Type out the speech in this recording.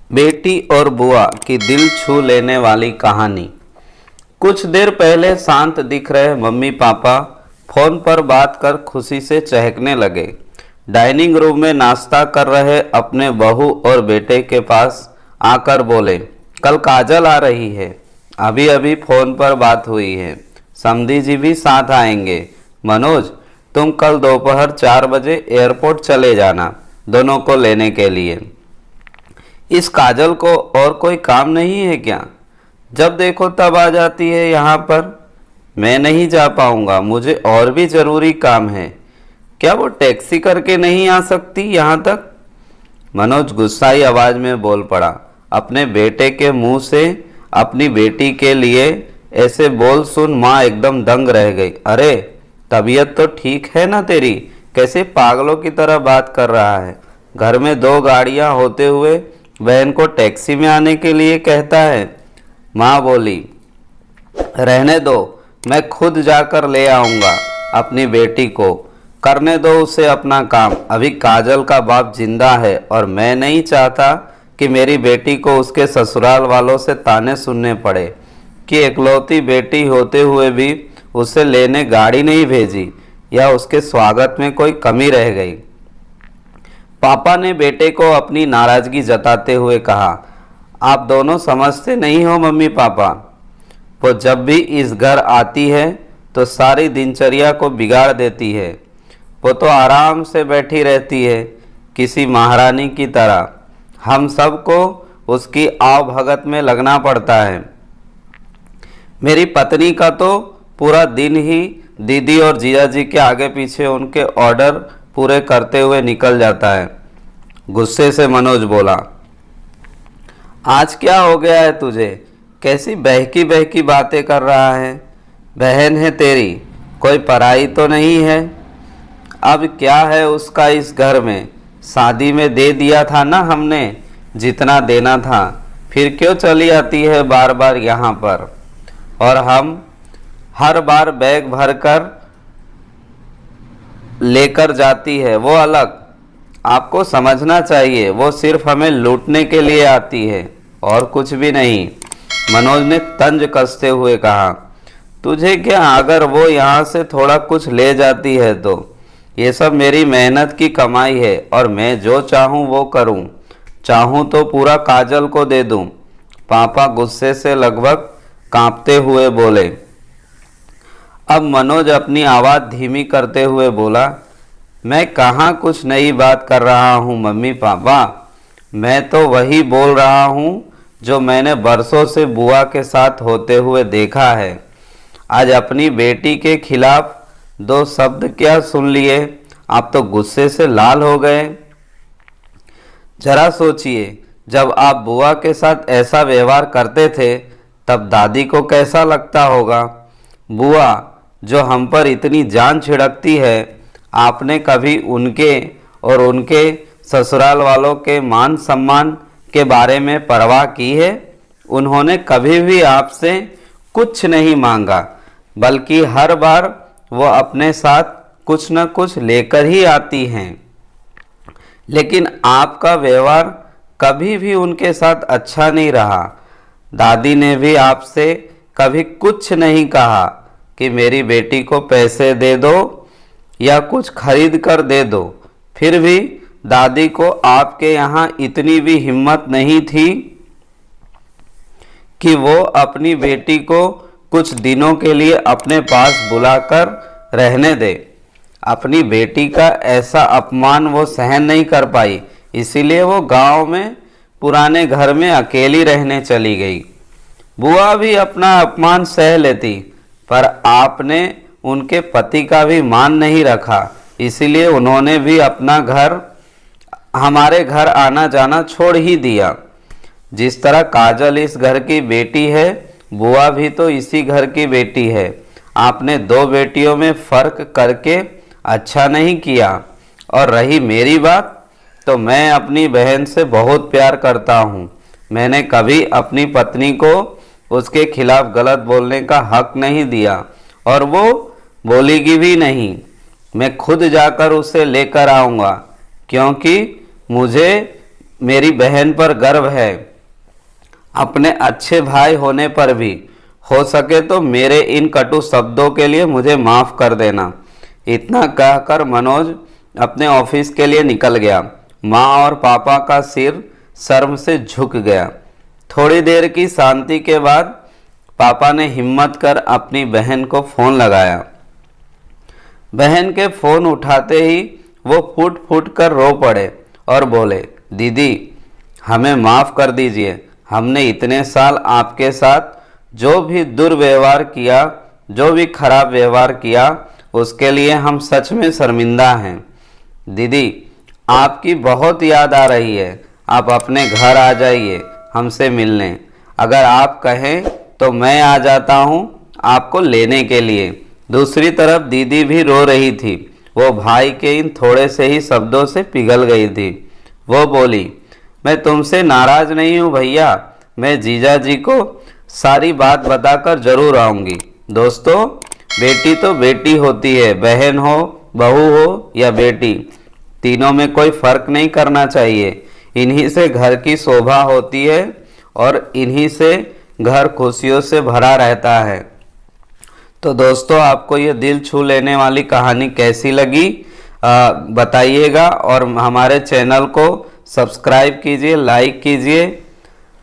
बेटी और बुआ की दिल छू लेने वाली कहानी। कुछ देर पहले शांत दिख रहे मम्मी पापा फोन पर बात कर खुशी से चहकने लगे। डाइनिंग रूम में नाश्ता कर रहे अपने बहू और बेटे के पास आकर बोले, कल काजल आ रही है, अभी अभी फोन पर बात हुई है, समधी जी भी साथ आएंगे। मनोज, तुम कल दोपहर 4 बजे एयरपोर्ट चले जाना दोनों को लेने के लिए। इस काजल को और कोई काम नहीं है क्या? जब देखो तब आ जाती है यहाँ पर। मैं नहीं जा पाऊँगा, मुझे और भी ज़रूरी काम है। क्या वो टैक्सी करके नहीं आ सकती यहाँ तक? मनोज गुस्साई आवाज़ में बोल पड़ा। अपने बेटे के मुंह से अपनी बेटी के लिए ऐसे बोल सुन माँ एकदम दंग रह गई। अरे तबीयत तो ठीक है ना तेरी? कैसे पागलों की तरह बात कर रहा है? घर में 2 गाड़ियाँ होते हुए बहन को टैक्सी में आने के लिए कहता है। माँ बोली, रहने दो, मैं खुद जाकर ले आऊँगा अपनी बेटी को, करने दो उसे अपना काम। अभी काजल का बाप जिंदा है और मैं नहीं चाहता कि मेरी बेटी को उसके ससुराल वालों से ताने सुनने पड़े कि एकलौती बेटी होते हुए भी उसे लेने गाड़ी नहीं भेजी या उसके स्वागत में कोई कमी रह गई। पापा ने बेटे को अपनी नाराज़गी जताते हुए कहा, आप दोनों समझते नहीं हो मम्मी पापा। वो जब भी इस घर आती है तो सारी दिनचर्या को बिगाड़ देती है। वो तो आराम से बैठी रहती है किसी महारानी की तरह। हम सबको उसकी आवभगत में लगना पड़ता है। मेरी पत्नी का तो पूरा दिन ही दीदी और जीजा जी के आगे पीछे उनके ऑर्डर पूरे करते हुए निकल जाता है। गुस्से से मनोज बोला, आज क्या हो गया है तुझे? कैसी बहकी बहकी बातें कर रहा है? बहन है तेरी, कोई पराई तो नहीं है। अब क्या है उसका इस घर में? शादी में दे दिया था ना हमने जितना देना था, फिर क्यों चली आती है बार बार यहाँ पर? और हम हर बार बैग भर कर लेकर जाती है, वो अलग। आपको समझना चाहिए, वो सिर्फ हमें लूटने के लिए आती है और कुछ भी नहीं। मनोज ने तंज कसते हुए कहा, तुझे क्या, अगर वो यहाँ से थोड़ा कुछ ले जाती है तो? ये सब मेरी मेहनत की कमाई है और मैं जो चाहूँ वो करूँ। चाहूँ तो पूरा काजल को दे दूँ। पापा गुस्से से लगभग कांपते हुए बोले। अब मनोज अपनी आवाज़ धीमी करते हुए बोला, मैं कहाँ कुछ नई बात कर रहा हूँ मम्मी पापा। मैं तो वही बोल रहा हूँ जो मैंने बरसों से बुआ के साथ होते हुए देखा है। आज अपनी बेटी के खिलाफ 2 शब्द क्या सुन लिए, आप तो गुस्से से लाल हो गए। जरा सोचिए, जब आप बुआ के साथ ऐसा व्यवहार करते थे तब दादी को कैसा लगता होगा? बुआ जो हम पर इतनी जान छिड़कती है, आपने कभी उनके और उनके ससुराल वालों के मान सम्मान के बारे में परवाह की है? उन्होंने कभी भी आपसे कुछ नहीं मांगा, बल्कि हर बार वो अपने साथ कुछ न कुछ लेकर ही आती हैं। लेकिन आपका व्यवहार कभी भी उनके साथ अच्छा नहीं रहा। दादी ने भी आपसे कभी कुछ नहीं कहा कि मेरी बेटी को पैसे दे दो या कुछ खरीद कर दे दो। फिर भी दादी को आपके यहाँ इतनी भी हिम्मत नहीं थी कि वो अपनी बेटी को कुछ दिनों के लिए अपने पास बुलाकर रहने दे। अपनी बेटी का ऐसा अपमान वो सहन नहीं कर पाई, इसीलिए वो गांव में पुराने घर में अकेली रहने चली गई। बुआ भी अपना अपमान सह लेती, पर आपने उनके पति का भी मान नहीं रखा, इसीलिए उन्होंने भी अपना घर, हमारे घर आना जाना छोड़ ही दिया। जिस तरह काजल इस घर की बेटी है, बुआ भी तो इसी घर की बेटी है। आपने 2 बेटियों में फ़र्क करके अच्छा नहीं किया। और रही मेरी बात, तो मैं अपनी बहन से बहुत प्यार करता हूँ। मैंने कभी अपनी पत्नी को उसके खिलाफ गलत बोलने का हक नहीं दिया और वो बोलेगी भी नहीं। मैं खुद जाकर उसे लेकर आऊँगा, क्योंकि मुझे मेरी बहन पर गर्व है, अपने अच्छे भाई होने पर भी। हो सके तो मेरे इन कटु शब्दों के लिए मुझे माफ़ कर देना। इतना कहकर मनोज अपने ऑफिस के लिए निकल गया। माँ और पापा का सिर शर्म से झुक गया। थोड़ी देर की शांति के बाद पापा ने हिम्मत कर अपनी बहन को फ़ोन लगाया। बहन के फ़ोन उठाते ही वो फूट फूट कर रो पड़े और बोले, दीदी हमें माफ़ कर दीजिए। हमने इतने साल आपके साथ जो भी दुर्व्यवहार किया, जो भी खराब व्यवहार किया, उसके लिए हम सच में शर्मिंदा हैं। दीदी आपकी बहुत याद आ रही है। आप अपने घर आ जाइए हमसे मिलने। अगर आप कहें तो मैं आ जाता हूँ आपको लेने के लिए। दूसरी तरफ दीदी भी रो रही थी। वो भाई के इन थोड़े से ही शब्दों से पिघल गई थी। वो बोली, मैं तुमसे नाराज नहीं हूँ भैया। मैं जीजा जी को सारी बात बताकर जरूर आऊँगी। दोस्तों, बेटी तो बेटी होती है, बहन हो, बहू हो या बेटी, तीनों में कोई फर्क नहीं करना चाहिए। इन्हीं से घर की शोभा होती है और इन्हीं से घर खुशियों से भरा रहता है। तो दोस्तों, आपको ये दिल छू लेने वाली कहानी कैसी लगी बताइएगा और हमारे चैनल को सब्सक्राइब कीजिए, लाइक कीजिए